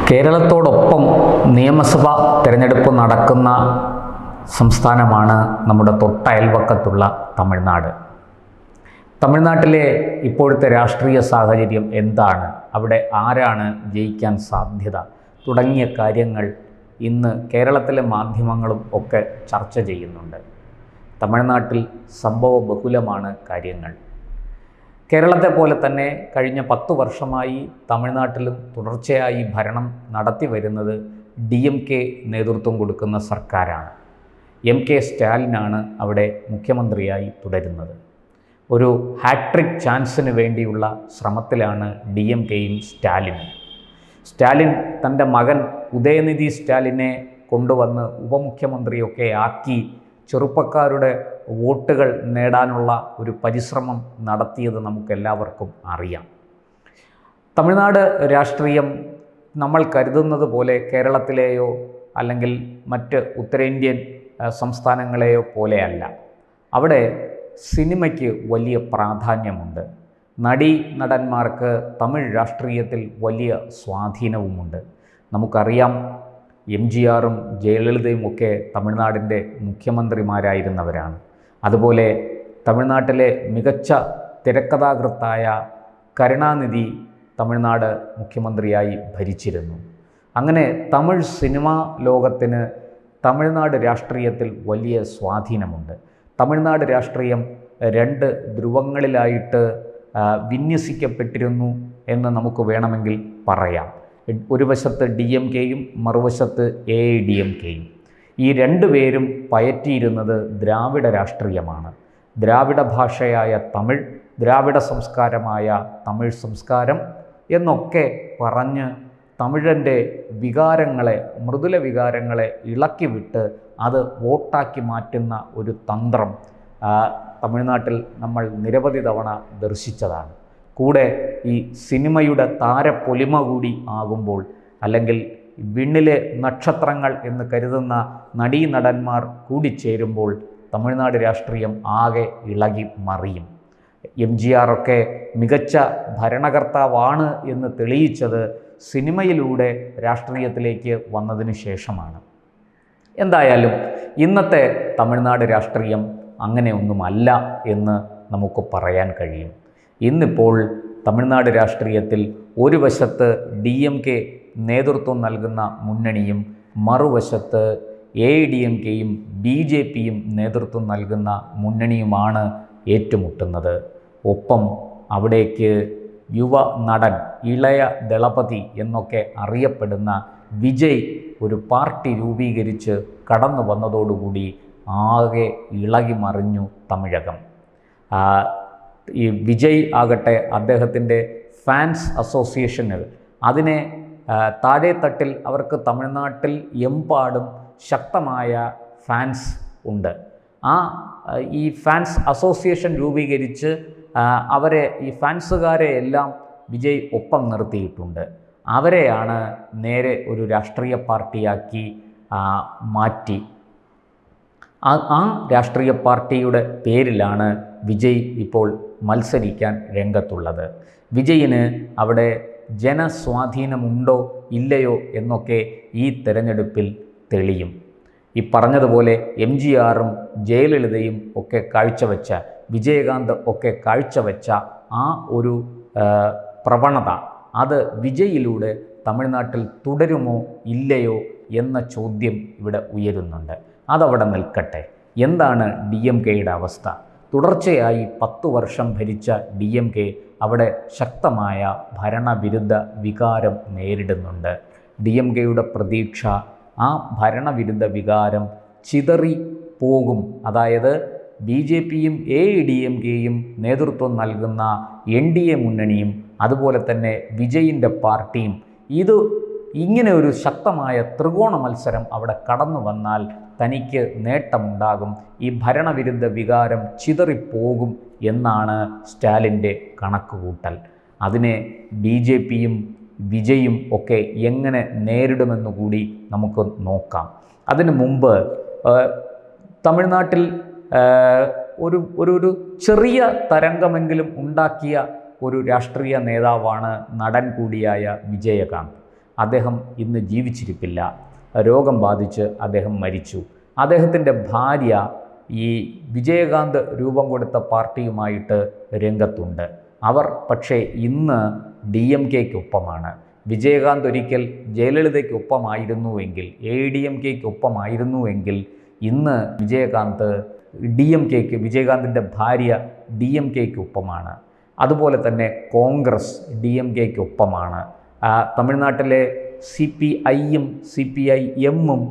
കേരളത്തോടൊപ്പം നിയമസഭാ തിരഞ്ഞെടുപ്പ് നടക്കുന്ന സംസ്ഥാനമാണ് നമ്മുടെ തൊട്ടയൽവക്കത്തുള്ള തമിഴ്നാട്. തമിഴ്നാട്ടിലെ ഇപ്പോഴത്തെ രാഷ്ട്രീയ സാഹചര്യം എന്താണ്, അവിടെ ആരാണ് ജയിക്കാൻ സാധ്യത തുടങ്ങിയ കാര്യങ്ങൾ ഇന്ന് കേരളത്തിലെ മാധ്യമങ്ങളും ഒക്കെ ചർച്ച ചെയ്യുന്നുണ്ട്. തമിഴ്നാട്ടിൽ സംഭവബഹുലമാണ് കാര്യങ്ങൾ. കേരളത്തെ പോലെ തന്നെ കഴിഞ്ഞ 10 വർഷമായി തമിഴ്നാട്ടിലും തുടർച്ചയായി ഭരണം നടത്തി വരുന്നത് DMK നേതൃത്വം കൊടുക്കുന്ന സർക്കാരാണ്. MK സ്റ്റാലിനാണ് അവിടെ മുഖ്യമന്ത്രിയായി തുടരുന്നത്. ഒരു ഹാട്രിക് ചാൻസിന് വേണ്ടിയുള്ള ശ്രമത്തിലാണ് DMKയും സ്റ്റാലിനും. സ്റ്റാലിൻ തൻ്റെ മകൻ ഉദയനിധി സ്റ്റാലിനെ കൊണ്ടുവന്ന് ഉപമുഖ്യമന്ത്രിയൊക്കെ ആക്കി ചെറുപ്പക്കാരുടെ വോട്ടുകൾ നേടാനുള്ള ഒരു പരിശ്രമം നടത്തിയത് നമുക്കെല്ലാവർക്കും അറിയാം. തമിഴ്നാട് രാഷ്ട്രീയം നമ്മൾ കരുതുന്നത് പോലെ കേരളത്തിലെയോ അല്ലെങ്കിൽ മറ്റ് ഉത്തരേന്ത്യൻ സംസ്ഥാനങ്ങളെയോ പോലെയല്ല. അവിടെ സിനിമയ്ക്ക് വലിയ പ്രാധാന്യമുണ്ട്. നടന്മാർക്ക് തമിഴ് രാഷ്ട്രീയത്തിൽ വലിയ സ്വാധീനവുമുണ്ട്. നമുക്കറിയാം, MGRും ജയലളിതയും ഒക്കെ തമിഴ്നാടിൻ്റെ മുഖ്യമന്ത്രിമാരായിരുന്നവരാണ്. അതുപോലെ തമിഴ്നാട്ടിലെ മികച്ച തിരക്കഥാകൃത്തായ കരുണാനിധി തമിഴ്നാട് മുഖ്യമന്ത്രിയായി ഭരിച്ചിരുന്നു. അങ്ങനെ തമിഴ് സിനിമാ ലോകത്തിന് തമിഴ്നാട് രാഷ്ട്രീയത്തിൽ വലിയ സ്വാധീനമുണ്ട്. തമിഴ്നാട് രാഷ്ട്രീയം 2 ധ്രുവങ്ങളിലായിട്ട് വിന്യസിക്കപ്പെട്ടിരുന്നു എന്ന് നമുക്ക് വേണമെങ്കിൽ പറയാം. ഒരു വശത്ത് DMKയും മറുവശത്ത് AIDMKയും. ഈ 2 പേരും പയറ്റിയിരുന്നത് ദ്രാവിഡ രാഷ്ട്രീയമാണ്. ദ്രാവിഡ ഭാഷയായ തമിഴ്, ദ്രാവിഡ സംസ്കാരമായ തമിഴ് സംസ്കാരം എന്നൊക്കെ പറഞ്ഞ് തമിഴൻ്റെ വികാരങ്ങളെ, മൃദുല വികാരങ്ങളെ ഇളക്കി വിട്ട് അത് വോട്ടാക്കി മാറ്റുന്ന ഒരു തന്ത്രം തമിഴ്നാട്ടിൽ നമ്മൾ നിരവധി തവണ ദർശിച്ചതാണ്. കൂടെ ഈ സിനിമയുടെ താരപ്പൊലിമ കൂടി ആകുമ്പോൾ, അല്ലെങ്കിൽ വിണ്ണിലെ നക്ഷത്രങ്ങൾ എന്ന് കരുതുന്ന നടന്മാർ കൂടിച്ചേരുമ്പോൾ തമിഴ്നാട് രാഷ്ട്രീയം ആകെ ഇളകി മറിയും. MGR ഒക്കെ മികച്ച ഭരണകർത്താവാണ് എന്ന് തെളിയിച്ചത് സിനിമയിലൂടെ രാഷ്ട്രീയത്തിലേക്ക് വന്നതിന് ശേഷമാണ്. എന്തായാലും ഇന്നത്തെ തമിഴ്നാട് രാഷ്ട്രീയം അങ്ങനെയൊന്നുമല്ല എന്ന് നമുക്ക് പറയാൻ കഴിയും. ഇന്നിപ്പോൾ തമിഴ്നാട് രാഷ്ട്രീയത്തിൽ ഒരു വശത്ത് DMK നേതൃത്വം നൽകുന്ന മുന്നണിയും മറുവശത്ത് AIDMKയും BJPയും നേതൃത്വം നൽകുന്ന മുന്നണിയുമാണ് ഏറ്റുമുട്ടുന്നത്. ഒപ്പം അവിടേക്ക് യുവ നടൻ, ഇളയ ദളപതി എന്നൊക്കെ അറിയപ്പെടുന്ന വിജയ് ഒരു പാർട്ടി രൂപീകരിച്ച് കടന്നു വന്നതോടുകൂടി ആകെ ഇളകി മറിഞ്ഞു തമിഴകം. ഈ വിജയ് ആകട്ടെ അദ്ദേഹത്തിൻ്റെ ഫാൻസ് അസോസിയേഷനുകൾ, അതിനെ താഴെത്തട്ടിൽ അവർക്ക് തമിഴ്നാട്ടിൽ എമ്പാടും ശക്തമായ ഫാൻസ് ഉണ്ട്. ഈ ഫാൻസ് അസോസിയേഷൻ രൂപീകരിച്ച് ഈ ഫാൻസുകാരെ എല്ലാം വിജയ് ഒപ്പം നിർത്തിയിട്ടുണ്ട്. അവരെയാണ് നേരെ ഒരു രാഷ്ട്രീയ പാർട്ടിയാക്കി മാറ്റി. ആ രാഷ്ട്രീയ പാർട്ടിയുടെ പേരിലാണ് വിജയ് ഇപ്പോൾ മത്സരിക്കാൻ രംഗത്തുള്ളത്. വിജയിന് അവിടെ ജനസ്വാധീനമുണ്ടോ ഇല്ലയോ എന്നൊക്കെ ഈ തെരഞ്ഞെടുപ്പിൽ തെളിയും. ഈ പറഞ്ഞതുപോലെ MGRും ജയലളിതയും ഒക്കെ കാഴ്ചവെച്ച, വിജയകാന്ത് ഒക്കെ കാഴ്ചവെച്ച ആ ഒരു പ്രവണത അത് വിജയിലൂടെ തമിഴ്നാട്ടിൽ തുടരുമോ ഇല്ലയോ എന്ന ചോദ്യം ഇവിടെ ഉയരുന്നുണ്ട്. അതവിടെ നിൽക്കട്ടെ. എന്താണ് DMKയുടെ അവസ്ഥ? തുടർച്ചയായി 10 വർഷം ഭരിച്ച DMK അവിടെ ശക്തമായ ഭരണവിരുദ്ധ വികാരം നേരിടുന്നുണ്ട്. DMKയുടെ പ്രതീക്ഷ ആ ഭരണവിരുദ്ധ വികാരം ചിതറി പോകും. അതായത് BJPയും AIDMKയും നേതൃത്വം നൽകുന്ന NDA മുന്നണിയും അതുപോലെ തന്നെ വിജയിൻ്റെ പാർട്ടിയും ഇങ്ങനെ ഒരു ശക്തമായ ത്രികോണ മത്സരം അവിടെ കടന്നു വന്നാൽ തനിക്ക് നേട്ടമുണ്ടാകും. ഈ ഭരണവിരുദ്ധ വികാരം ചിതറിപ്പോകും എന്നാണ് സ്റ്റാലിൻ്റെ കണക്കുകൂട്ടൽ. അതിനെ BJPയും വിജയും ഒക്കെ എങ്ങനെ നേരിടുമെന്നുകൂടി നമുക്ക് നോക്കാം. അതിനു മുമ്പ് തമിഴ്നാട്ടിൽ ഒരു ചെറിയ തരംഗമെങ്കിലും ഉണ്ടാക്കിയ ഒരു രാഷ്ട്രീയ നേതാവാണ് നടൻ കൂടിയായ വിജയകാന്ത്. അദ്ദേഹം ഇന്ന് ജീവിച്ചിരിപ്പില്ല. രോഗം ബാധിച്ച് അദ്ദേഹം മരിച്ചു. അദ്ദേഹത്തിൻ്റെ ഭാര്യ ഈ വിജയകാന്ത് രൂപം കൊടുത്ത പാർട്ടിയുമായിട്ട് രംഗത്തുണ്ട്. അവർ പക്ഷേ ഇന്ന് DMKയ്ക്കൊപ്പമാണ്. വിജയകാന്ത് ഒരിക്കൽ ജയലളിതയ്ക്കൊപ്പമായിരുന്നുവെങ്കിൽ, AIDMKയ്ക്കൊപ്പമായിരുന്നുവെങ്കിൽ ഇന്ന് വിജയകാന്തിൻ്റെ ഭാര്യ DMKയ്ക്കൊപ്പമാണ്. അതുപോലെ തന്നെ കോൺഗ്രസ് DMKയ്ക്കൊപ്പമാണ്. തമിഴ്നാട്ടിലെ CPIയും CPIMും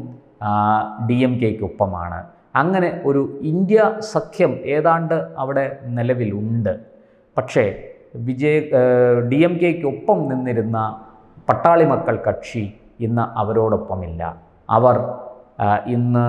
DMKയ്ക്കൊപ്പമാണ്. അങ്ങനെ ഒരു ഇന്ത്യ സഖ്യം ഏതാണ്ട് അവിടെ നിലവിലുണ്ട്. പക്ഷേ DMKയ്ക്കൊപ്പം നിന്നിരുന്ന പട്ടാളി മക്കൾ കക്ഷി ഇന്ന് അവരോടൊപ്പമില്ല. അവർ ഇന്ന്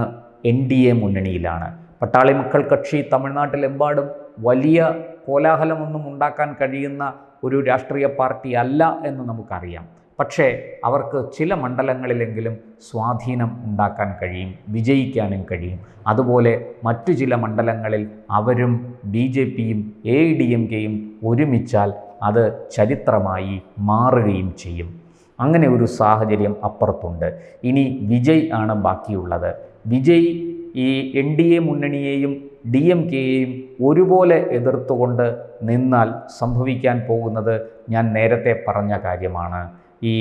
NDA മുന്നണിയിലാണ്. പട്ടാളി മക്കൾ കക്ഷി തമിഴ്നാട്ടിലെമ്പാടും വലിയ കോലാഹലമൊന്നും ഉണ്ടാക്കാൻ കഴിയുന്ന ഒരു രാഷ്ട്രീയ പാർട്ടി അല്ല എന്ന് നമുക്കറിയാം. പക്ഷേ അവർക്ക് ചില മണ്ഡലങ്ങളിലെങ്കിലും സ്വാധീനം ഉണ്ടാക്കാൻ കഴിയും, വിജയിക്കാനും കഴിയും. അതുപോലെ മറ്റു ചില മണ്ഡലങ്ങളിൽ അവരും BJPയും AIDMKയും ഒരുമിച്ചാൽ അത് ചരിത്രമായി മാറുകയും ചെയ്യും. അങ്ങനെ ഒരു സാഹചര്യം അപ്പുറത്തുണ്ട്. ഇനി വിജയ് ആണ് ബാക്കിയുള്ളത്. വിജയ് ഈ NDA മുന്നണിയെയും DMKയെയും ഒരുപോലെ എതിർത്തുകൊണ്ട് നിന്നാൽ സംഭവിക്കാൻ പോകുന്നത് ഞാൻ നേരത്തെ പറഞ്ഞ കാര്യമാണ്. ഈ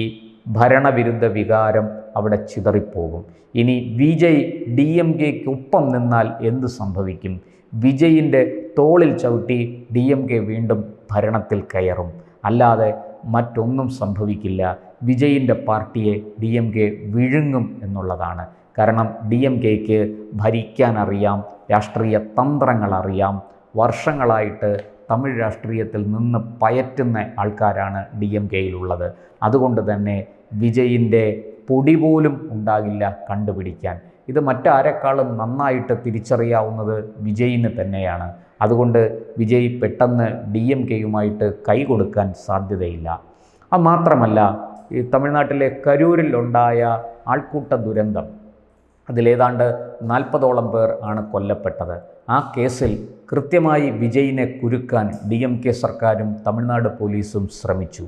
ഭരണവിരുദ്ധ വികാരം അവിടെ ചിതറിപ്പോകും. ഇനി വിജയ് DMKയ്ക്കൊപ്പം നിന്നാൽ എന്ത് സംഭവിക്കും? വിജയിൻ്റെ തോളിൽ ചവിട്ടി DMK വീണ്ടും ഭരണത്തിൽ കയറും. അല്ലാതെ മറ്റൊന്നും സംഭവിക്കില്ല. വിജയിൻ്റെ പാർട്ടിയെ DMK വിഴുങ്ങും എന്നുള്ളതാണ്. കാരണം DMKയ്ക്ക് ഭരിക്കാനറിയാം, രാഷ്ട്രീയ തന്ത്രങ്ങളറിയാം. വർഷങ്ങളായിട്ട് തമിഴ് രാഷ്ട്രീയത്തിൽ നിന്ന് പയറ്റുന്ന ആൾക്കാരാണ് DMKയിലുള്ളത്. അതുകൊണ്ട് തന്നെ വിജയിൻ്റെ പൊടി പോലും ഉണ്ടാകില്ല കണ്ടുപിടിക്കാൻ. ഇത് മറ്റാരെക്കാളും നന്നായിട്ട് തിരിച്ചറിയാവുന്നത് വിജയിന് തന്നെയാണ്. അതുകൊണ്ട് വിജയ് പെട്ടെന്ന് DMKയുമായിട്ട് കൈ കൊടുക്കാൻ സാധ്യതയില്ല. അത് മാത്രമല്ല, ഈ തമിഴ്നാട്ടിലെ കരൂരിലുണ്ടായ ആൾക്കൂട്ട ദുരന്തം, അതിലേതാണ്ട് 40ഓളം പേർ ആണ് കൊല്ലപ്പെട്ടത്. ആ കേസിൽ കൃത്യമായി വിജയിനെ കുരുക്കാൻ DMK സർക്കാരും തമിഴ്നാട് പോലീസും ശ്രമിച്ചു.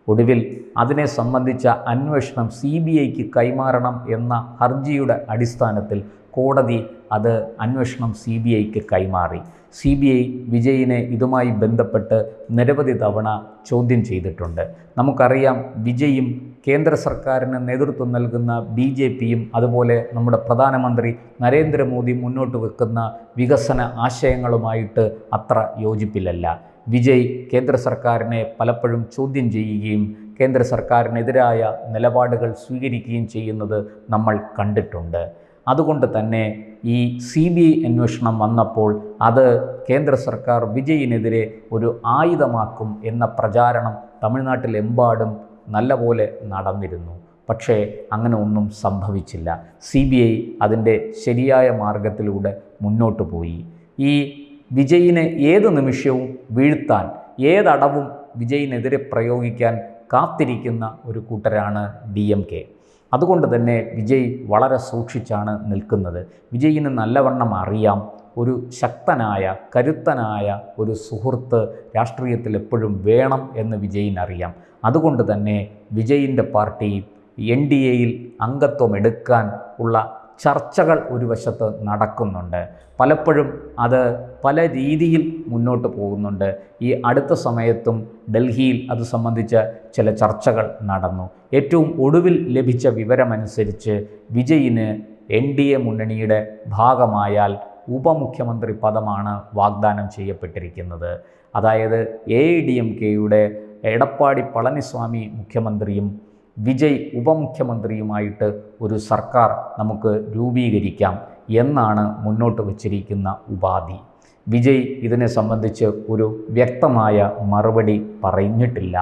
ഒടുവിൽ അതിനെ സംബന്ധിച്ച അന്വേഷണം CBIക്ക് കൈമാറണം എന്ന ഹർജിയുടെ അടിസ്ഥാനത്തിൽ കോടതി അത് അന്വേഷണം CBIക്ക് കൈമാറി. CBI വിജയിനെ ഇതുമായി ബന്ധപ്പെട്ട് നിരവധി തവണ ചോദ്യം ചെയ്തിട്ടുണ്ട്. നമുക്കറിയാം, വിജയും കേന്ദ്ര സർക്കാരിന് നേതൃത്വം നൽകുന്ന BJPയും അതുപോലെ നമ്മുടെ പ്രധാനമന്ത്രി നരേന്ദ്രമോദി മുന്നോട്ട് വെക്കുന്ന വികസന ആശയങ്ങളുമായിട്ട് അത്ര യോജിപ്പിലല്ല. വിജയ് കേന്ദ്ര സർക്കാരിനെ പലപ്പോഴും ചോദ്യം ചെയ്യുകയും കേന്ദ്ര സർക്കാരിനെതിരായ നിലപാടുകൾ സ്വീകരിക്കുകയും ചെയ്യുന്നത് നമ്മൾ കണ്ടിട്ടുണ്ട്. അതുകൊണ്ട് തന്നെ ഈ CBI അന്വേഷണം വന്നപ്പോൾ അത് കേന്ദ്ര സർക്കാർ വിജയിനെതിരെ ഒരു ആയുധമാക്കും എന്ന പ്രചാരണം തമിഴ്നാട്ടിലെമ്പാടും നല്ലപോലെ നടന്നിരുന്നു. പക്ഷേ അങ്ങനെ ഒന്നും സംഭവിച്ചില്ല. CBI അതിൻ്റെ ശരിയായ മാർഗത്തിലൂടെ മുന്നോട്ട് പോയി. ഈ വിജയിനെ ഏത് നിമിഷവും വീഴ്ത്താൻ, ഏതടവും വിജയിനെതിരെ പ്രയോഗിക്കാൻ കാത്തിരിക്കുന്ന ഒരു കൂട്ടരാണ് DMK. അതുകൊണ്ട് തന്നെ വിജയ് വളരെ സൂക്ഷിച്ചാണ് നിൽക്കുന്നത്. വിജയിന് നല്ലവണ്ണം അറിയാം, ഒരു ശക്തനായ കരുത്തനായ ഒരു സുഹൃത്ത് രാഷ്ട്രീയത്തിൽ എപ്പോഴും വേണം എന്ന് വിജയിനറിയാം. അതുകൊണ്ട് തന്നെ വിജയിൻ്റെ പാർട്ടി NDAയിൽ അംഗത്വം എടുക്കാൻ ഉള്ള ചർച്ചകൾ ഒരു വശത്ത് നടക്കുന്നുണ്ട്. പലപ്പോഴും അത് പല രീതിയിൽ മുന്നോട്ട് പോകുന്നുണ്ട്. ഈ അടുത്ത സമയത്തും ഡൽഹിയിൽ അത് സംബന്ധിച്ച ചില ചർച്ചകൾ നടന്നു. ഏറ്റവും ഒടുവിൽ ലഭിച്ച വിവരമനുസരിച്ച് വിജയിന് NDA മുന്നണിയുടെ ഭാഗമായാൽ ഉപമുഖ്യമന്ത്രി പദമാണ് വാഗ്ദാനം ചെയ്യപ്പെട്ടിരിക്കുന്നത്. അതായത് AIDMKയുടെ എടപ്പാടി പളനിസ്വാമി മുഖ്യമന്ത്രിയും വിജയ് ഉപമുഖ്യമന്ത്രിയുമായിട്ട് ഒരു സർക്കാർ നമുക്ക് രൂപീകരിക്കാം എന്നാണ് മുന്നോട്ട് വച്ചിരിക്കുന്ന ഉപാധി. വിജയ് ഇതിനെ സംബന്ധിച്ച് ഒരു വ്യക്തമായ മറുപടി പറഞ്ഞിട്ടില്ല.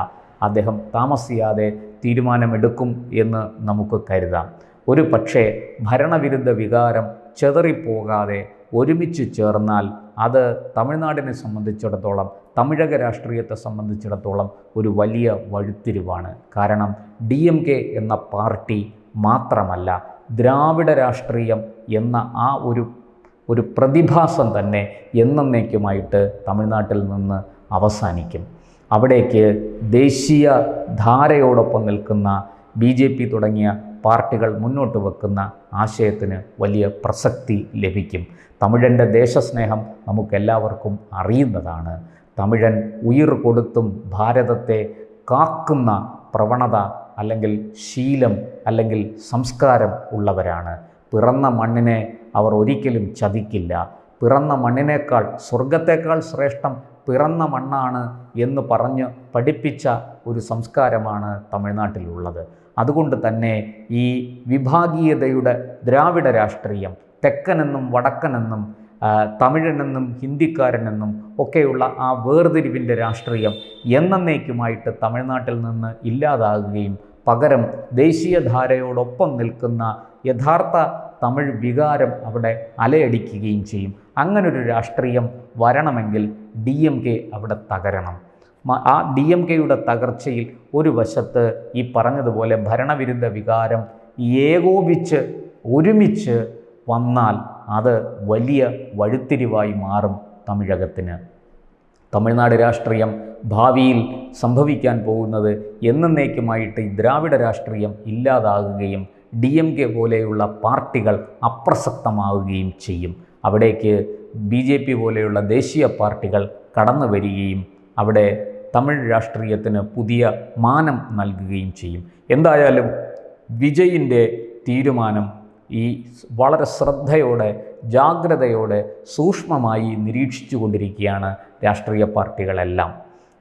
അദ്ദേഹം താമസിയാതെ തീരുമാനമെടുക്കും എന്ന് നമുക്ക് കരുതാം. ഒരു പക്ഷേ ഭരണവിരുദ്ധ വികാരം ചെതറിപ്പോകാതെ ഒരുമിച്ച് ചേർന്നാൽ അത് തമിഴ്നാടിനെ സംബന്ധിച്ചിടത്തോളം, തമിഴക രാഷ്ട്രീയത്തെ സംബന്ധിച്ചിടത്തോളം ഒരു വലിയ വഴിത്തിരിവാണ്. കാരണം DMK എന്ന പാർട്ടി മാത്രമല്ല, ദ്രാവിഡ രാഷ്ട്രീയം എന്ന ആ ഒരു പ്രതിഭാസം തന്നെ എന്നേക്കുമായിട്ട് തമിഴ്നാട്ടിൽ നിന്ന് അവസാനിക്കും. അവിടേക്ക് ദേശീയ ധാരയോടൊപ്പം നിൽക്കുന്ന BJP തുടങ്ങിയ പാർട്ടികൾ മുന്നോട്ട് വെക്കുന്ന ആശയത്തിന് വലിയ പ്രസക്തി ലഭിക്കും. തമിഴൻ്റെ ദേശസ്നേഹം നമുക്കെല്ലാവർക്കും അറിയുന്നതാണ്. തമിഴൻ ഉയിർ കൊടുത്തും ഭാരതത്തെ കാക്കുന്ന പ്രവണത അല്ലെങ്കിൽ ശീലം അല്ലെങ്കിൽ സംസ്കാരം ഉള്ളവരാണ്. പിറന്ന മണ്ണിനെ അവർ ഒരിക്കലും ചതിക്കില്ല. പിറന്ന മണ്ണിനേക്കാൾ സ്വർഗത്തേക്കാൾ ശ്രേഷ്ഠം പിറന്ന മണ്ണാണ് എന്ന് പറഞ്ഞ് പഠിപ്പിച്ച ഒരു സംസ്കാരമാണ് തമിഴ്നാട്ടിലുള്ളത്. അതുകൊണ്ട് തന്നെ ഈ വിഭാഗീയതയുടെ ദ്രാവിഡ രാഷ്ട്രീയം, തെക്കനെന്നും വടക്കനെന്നും തമിഴനെന്നും ഹിന്ദിക്കാരനെന്നും ഒക്കെയുള്ള ആ വേർതിരിവിൻ്റെ രാഷ്ട്രീയം എന്നേക്കുമായിട്ട് തമിഴ്നാട്ടിൽ നിന്ന് ഇല്ലാതാകുകയും പകരം ദേശീയധാരയോടൊപ്പം നിൽക്കുന്ന യഥാർത്ഥ തമിഴ് വികാരം അവിടെ അലയടിക്കുകയും ചെയ്യും. അങ്ങനൊരു രാഷ്ട്രീയം വരണമെങ്കിൽ DMK അവിടെ തകരണം. ആ DMKയുടെ തകർച്ചയിൽ ഒരു വശത്ത് ഈ പറഞ്ഞതുപോലെ ഭരണവിരുദ്ധ വികാരം ഏകോപിച്ച് ഒരുമിച്ച് വന്നാൽ അത് വലിയ വഴിത്തിരിവായി മാറും തമിഴകത്തിന്. തമിഴ്നാട് രാഷ്ട്രീയം ഭാവിയിൽ സംഭവിക്കാൻ പോകുന്നത് എന്നേക്കുമായിട്ട് ഈ ദ്രാവിഡ രാഷ്ട്രീയം ഇല്ലാതാകുകയും DMK പോലെയുള്ള പാർട്ടികൾ അപ്രസക്തമാവുകയും ചെയ്യും. അവിടേക്ക് BJP പോലെയുള്ള ദേശീയ പാർട്ടികൾ കടന്നു വരികയും അവിടെ തമിഴ് രാഷ്ട്രീയത്തിന് പുതിയ മാനം നൽകുകയും ചെയ്യും. എന്തായാലും വിജയിൻ്റെ തീരുമാനം ഈ വളരെ ശ്രദ്ധയോടെ ജാഗ്രതയോടെ സൂക്ഷ്മമായി നിരീക്ഷിച്ചു കൊണ്ടിരിക്കുകയാണ് രാഷ്ട്രീയ പാർട്ടികളെല്ലാം.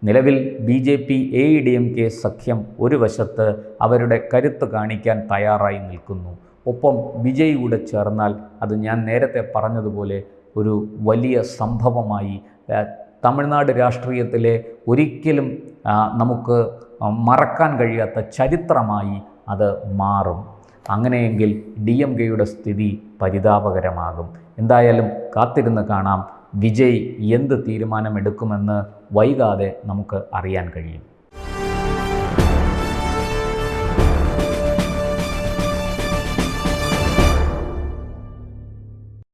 നിലവിൽ BJP AIDMK സഖ്യം ഒരു വശത്ത് അവരുടെ കരുത്ത് കാണിക്കാൻ തയ്യാറായി നിൽക്കുന്നു. ഒപ്പം വിജയ് കൂടെ ചേർന്നാൽ അത് ഞാൻ നേരത്തെ പറഞ്ഞതുപോലെ ഒരു വലിയ സംഭവമായി തമിഴ്നാട് രാഷ്ട്രീയത്തിലെ ഒരിക്കലും നമുക്ക് മറക്കാൻ കഴിയാത്ത ചരിത്രമായി അത് മാറും. അങ്ങനെയെങ്കിൽ DMKയുടെ സ്ഥിതി പരിതാപകരമാകും. എന്തായാലും കാത്തിരുന്ന് കാണാം വിജയ് എന്ത് തീരുമാനമെടുക്കുമെന്ന് വൈകാതെ നമുക്ക് അറിയാൻ കഴിയും.